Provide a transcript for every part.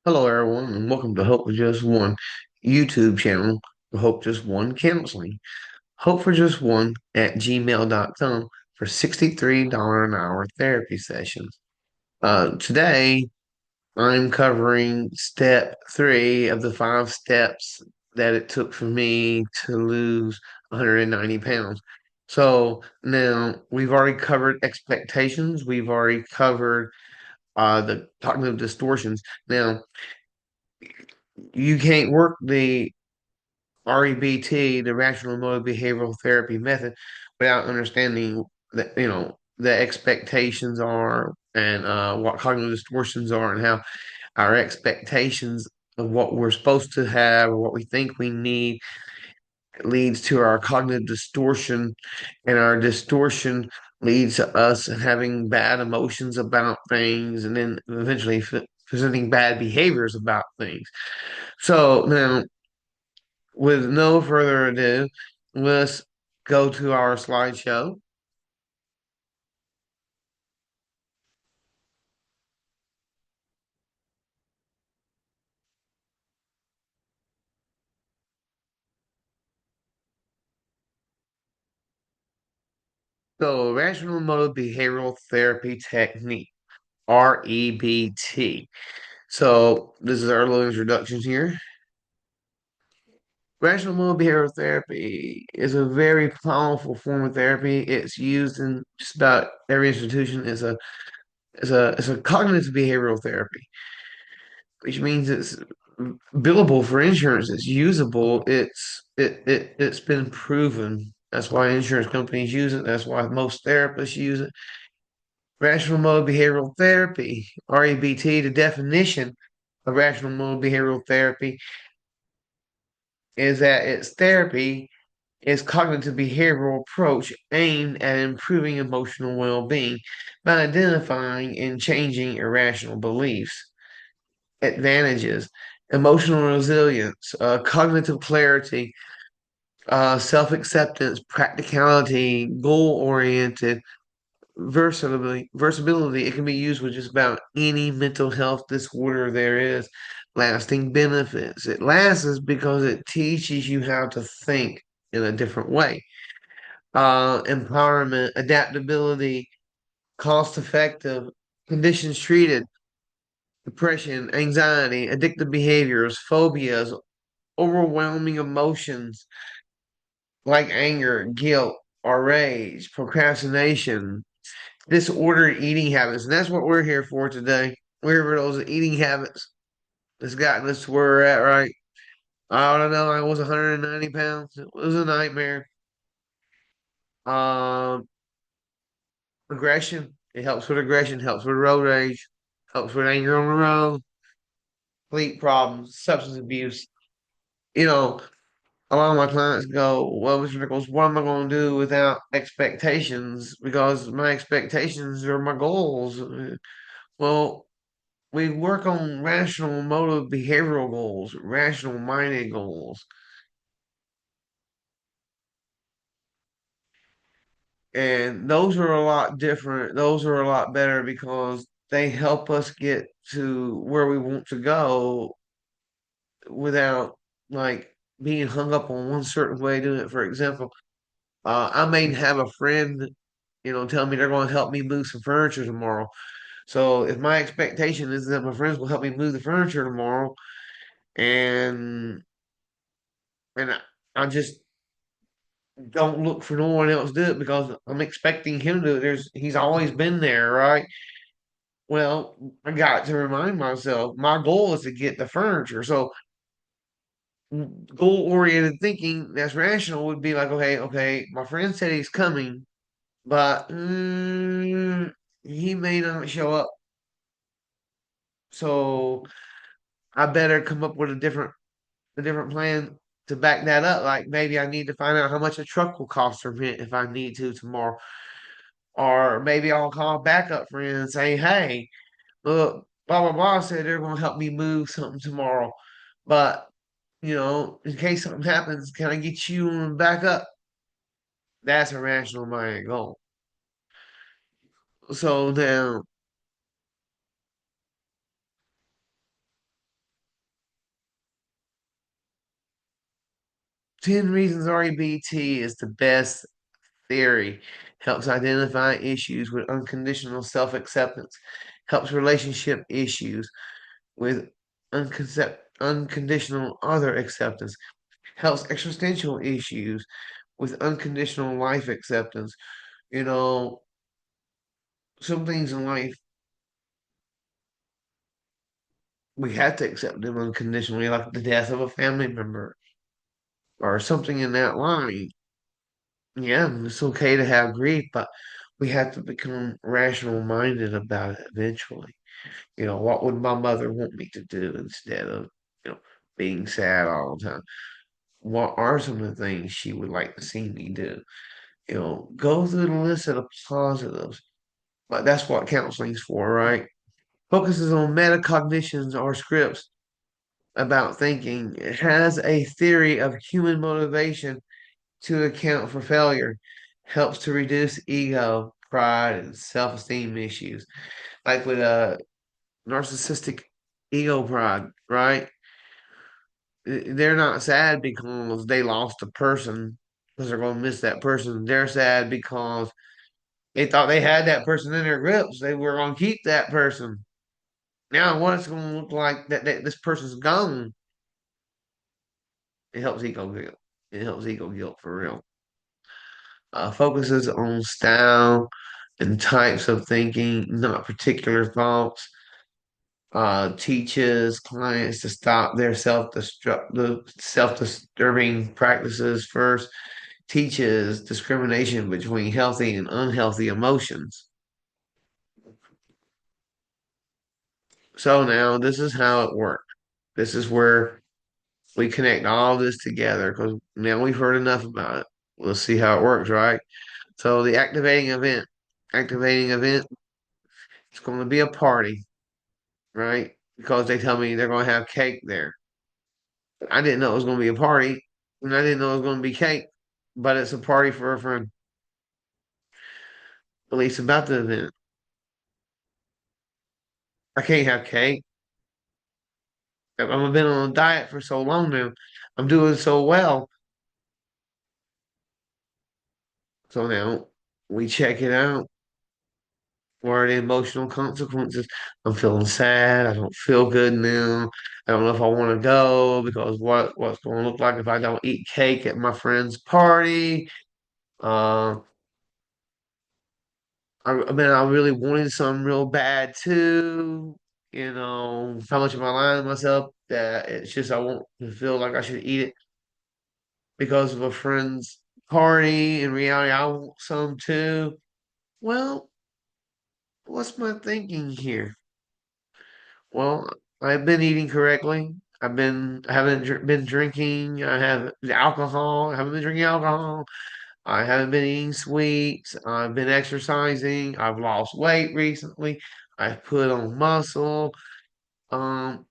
Hello, everyone, and welcome to Hope for Just One YouTube channel for Hope Just One Counseling. Hope for Just One at gmail.com for $63 an hour therapy sessions. Today, I'm covering step three of the five steps that it took for me to lose 190 pounds. So now we've already covered expectations, we've already covered the cognitive distortions. Now, you can't work the REBT, the rational emotive behavioral therapy method, without understanding that the expectations are and what cognitive distortions are and how our expectations of what we're supposed to have or what we think we need leads to our cognitive distortion, and our distortion leads to us having bad emotions about things and then eventually presenting bad behaviors about things. So now, with no further ado, let's go to our slideshow. So, rational emotive behavioral therapy technique, REBT. So, this is our little introduction here. Rational emotive behavioral therapy is a very powerful form of therapy. It's used in just about every institution. It's a cognitive behavioral therapy, which means it's billable for insurance. It's usable. It's been proven. That's why insurance companies use it. That's why most therapists use it. Rational mode behavioral therapy, REBT. The definition of rational mode behavioral therapy is that it's therapy is cognitive behavioral approach aimed at improving emotional well-being by identifying and changing irrational beliefs. Advantages: emotional resilience, cognitive clarity, self-acceptance, practicality, goal-oriented, versatility. It can be used with just about any mental health disorder there is. Lasting benefits. It lasts because it teaches you how to think in a different way. Empowerment, adaptability, cost effective, conditions treated, depression, anxiety, addictive behaviors, phobias, overwhelming emotions like anger, guilt, or rage, procrastination, disordered eating habits. And that's what we're here for today. We're here for those eating habits that's gotten us to where we're at, right? I don't know. I was 190 pounds. It was a nightmare. Um, Aggression. It helps with aggression, helps with road rage, helps with anger on the road, sleep problems, substance abuse. You know, a lot of my clients go, well, Mr. Nichols, what am I going to do without expectations? Because my expectations are my goals. Well, we work on rational motive behavioral goals, rational minded goals. And those are a lot different. Those are a lot better because they help us get to where we want to go without like being hung up on one certain way of doing it. For example, I may have a friend, tell me they're going to help me move some furniture tomorrow. So if my expectation is that my friends will help me move the furniture tomorrow, and I just don't look for no one else to do it because I'm expecting him to do it. He's always been there, right? Well, I got to remind myself my goal is to get the furniture. So goal oriented thinking that's rational would be like, okay, my friend said he's coming, but he may not show up. So I better come up with a different plan to back that up. Like maybe I need to find out how much a truck will cost for rent if I need to tomorrow. Or maybe I'll call a backup friend and say, hey, look, blah blah blah said they're gonna help me move something tomorrow. But in case something happens, can I get you on backup? That's a rational minded goal. So now 10 reasons REBT is the best theory. Helps identify issues with unconditional self acceptance. Helps relationship issues with unconditional other acceptance. Helps existential issues with unconditional life acceptance. You know, some things in life we have to accept them unconditionally, like the death of a family member or something in that line. Yeah, it's okay to have grief, but we have to become rational minded about it eventually. What would my mother want me to do instead of, you know, being sad all the time? What are some of the things she would like to see me do? Go through the list of the positives. But that's what counseling's for, right? Focuses on metacognitions or scripts about thinking. It has a theory of human motivation to account for failure. Helps to reduce ego, pride, and self-esteem issues. Like with narcissistic ego pride, right? They're not sad because they lost a person because they're going to miss that person. They're sad because they thought they had that person in their grips. They were going to keep that person. Now, what it's going to look like that this person's gone, it helps ego guilt. It helps ego guilt for real. Focuses on style and types of thinking, not particular thoughts. Teaches clients to stop their self-disturbing practices first. Teaches discrimination between healthy and unhealthy emotions. So now this is how it works. This is where we connect all this together because now we've heard enough about it. We'll see how it works, right? So the activating event, it's going to be a party, right? Because they tell me they're going to have cake there. I didn't know it was going to be a party, and I didn't know it was going to be cake, but it's a party for a friend. At least about the event. I can't have cake. I've been on a diet for so long now. I'm doing so well. So now we check it out. What are the emotional consequences? I'm feeling sad. I don't feel good now. I don't know if I want to go because what's going to look like if I don't eat cake at my friend's party. Uh, I mean, I really wanted something real bad too. How much am I lying to myself that it's just I want to feel like I should eat it because of a friend's party. In reality, I want some too. Well, what's my thinking here? Well, I've been eating correctly. I haven't been drinking. I have alcohol. I haven't been drinking alcohol. I haven't been eating sweets. I've been exercising. I've lost weight recently. I've put on muscle. Um,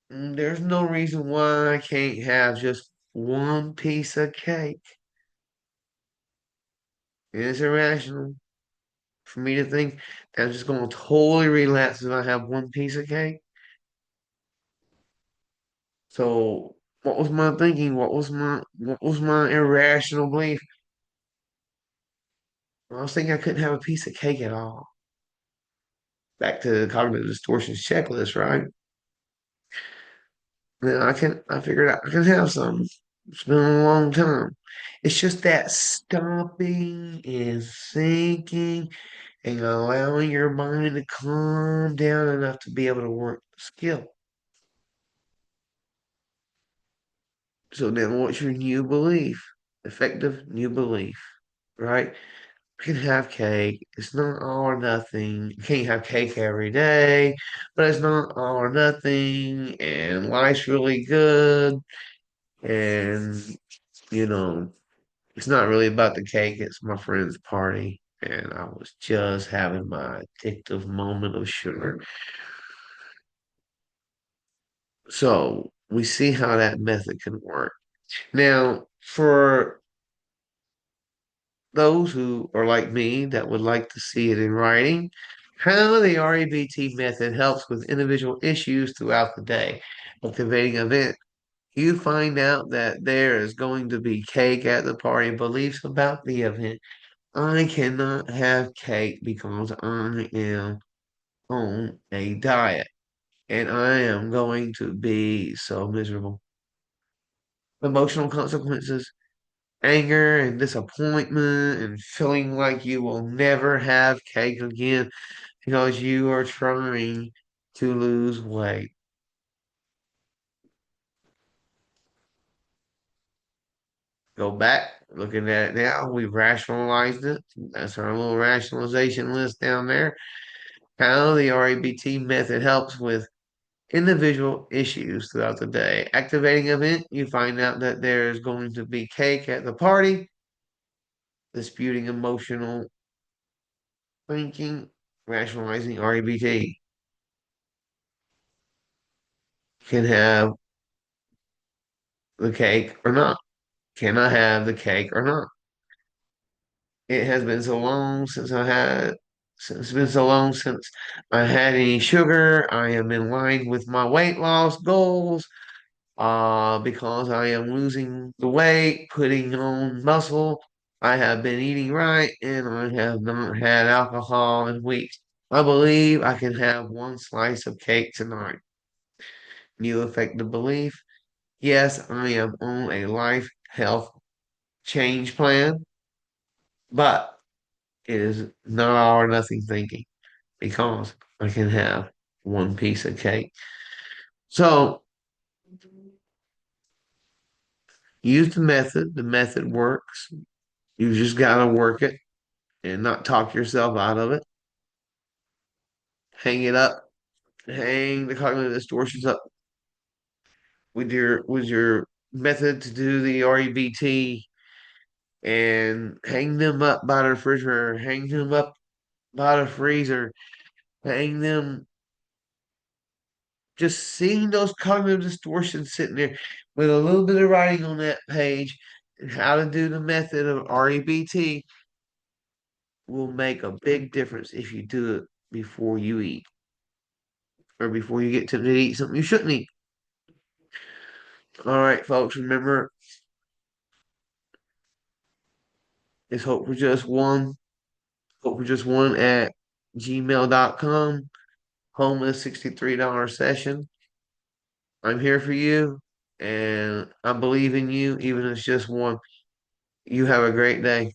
there's no reason why I can't have just one piece of cake. It's irrational for me to think that I'm just going to totally relapse if I have one piece of cake. So, what was my thinking? What was my irrational belief? I was thinking I couldn't have a piece of cake at all. Back to the cognitive distortions checklist, right? Then I figured out I can have some. It's been a long time. It's just that stopping and thinking and allowing your mind to calm down enough to be able to work the skill. So then what's your new belief? Effective new belief, right? You can have cake. It's not all or nothing. You can't have cake every day, but it's not all or nothing. And life's really good. And, you know, it's not really about the cake. It's my friend's party. And I was just having my addictive moment of sugar. So we see how that method can work. Now, for those who are like me that would like to see it in writing, how the REBT method helps with individual issues throughout the day, activating event. You find out that there is going to be cake at the party, beliefs about the event. I cannot have cake because I am on a diet and I am going to be so miserable. Emotional consequences, anger and disappointment, and feeling like you will never have cake again because you are trying to lose weight. Go back, looking at it now, we've rationalized it. That's our little rationalization list down there. How the REBT method helps with individual issues throughout the day. Activating event, you find out that there's going to be cake at the party. Disputing emotional thinking, rationalizing REBT can have the cake or not. Can I have the cake or not? It has been so long since I had, it's been so long since I had any sugar. I am in line with my weight loss goals, because I am losing the weight, putting on muscle. I have been eating right, and I have not had alcohol in weeks. I believe I can have one slice of cake tonight. New effective belief. Yes, I am on a life health change plan, but it is not all or nothing thinking because I can have one piece of cake. So use the method. The method works. You just got to work it and not talk yourself out of it. Hang it up. Hang the cognitive distortions up with your method to do the REBT and hang them up by the refrigerator, hang them up by the freezer, hang them just seeing those cognitive distortions sitting there with a little bit of writing on that page and how to do the method of REBT will make a big difference if you do it before you eat or before you get tempted to eat something you shouldn't eat. All right, folks, remember it's Hope for Just One. Hope for Just One at gmail.com. Homeless $63 session. I'm here for you and I believe in you, even if it's just one. You have a great day.